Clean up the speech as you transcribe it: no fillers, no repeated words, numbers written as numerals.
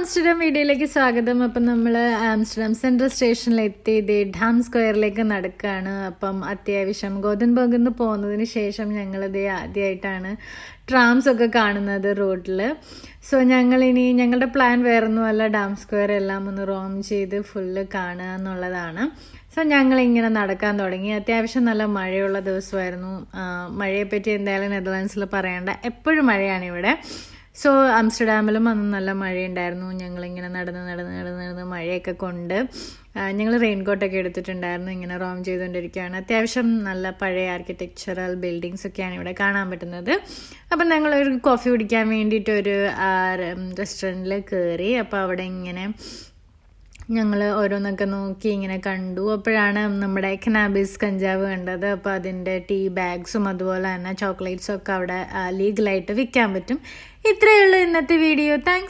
Amsterdam വീഡിയോയിലേക്ക് സ്വാഗതം. അപ്പം നമ്മൾ ആംസ്റ്റർഡാം സെൻട്രൽ സ്റ്റേഷനിലെത്തി ഇതേ ഡാം സ്ക്വയറിലേക്ക് നടക്കുകയാണ്. അപ്പം അത്യാവശ്യം ഗോതൻബർഗിൽ നിന്ന് പോകുന്നതിന് ശേഷം ഞങ്ങളിതേ ആദ്യമായിട്ടാണ് ട്രാംസ് ഒക്കെ കാണുന്നത് റോഡിൽ. സോ ഞങ്ങളുടെ പ്ലാൻ വേറൊന്നുമല്ല, ഡാം സ്ക്വയർ എല്ലാം ഒന്ന് റോം ചെയ്ത് ഫുള്ള് കാണുക എന്നുള്ളതാണ്. സോ ഞങ്ങളിങ്ങനെ നടക്കാൻ തുടങ്ങി. അത്യാവശ്യം നല്ല മഴയുള്ള ദിവസമായിരുന്നു. മഴയെപ്പറ്റി എന്തായാലും നെതർലാൻഡ്സിൽ പറയേണ്ട, എപ്പോഴും മഴയാണ് ഇവിടെ. സോ ആംസ്റ്റർഡാമിലും അന്ന് നല്ല മഴയുണ്ടായിരുന്നു. ഞങ്ങളിങ്ങനെ നടന്ന് മഴയൊക്കെ കൊണ്ട് ഞങ്ങൾ റെയിൻകോട്ടൊക്കെ എടുത്തിട്ടുണ്ടായിരുന്നു. ഇങ്ങനെ റോം ചെയ്തുകൊണ്ടിരിക്കുകയാണ്. അത്യാവശ്യം നല്ല പഴയ ആർക്കിടെക്ചറൽ ബിൽഡിങ്സ് ഒക്കെയാണ് ഇവിടെ കാണാൻ പറ്റുന്നത്. അപ്പം ഞങ്ങളൊരു കോഫി കുടിക്കാൻ വേണ്ടിയിട്ട് ഒരു റെസ്റ്റോറൻറ്റിൽ കയറി. അപ്പോൾ അവിടെ ഇങ്ങനെ ഞങ്ങൾ ഓരോന്നൊക്കെ നോക്കി ഇങ്ങനെ കണ്ടു. അപ്പോഴാണ് നമ്മുടെ കനാബിസ് കഞ്ചാവ് കണ്ടത്. അപ്പോൾ അതിൻ്റെ ടീ ബാഗ്സും അതുപോലെ തന്നെ ചോക്ലേറ്റ്സും ഒക്കെ അവിടെ ലീഗലായിട്ട് വിൽക്കാൻ പറ്റും. ഇത്രയേ ഉള്ളൂ ഇന്നത്തെ വീഡിയോ. താങ്ക്സ്.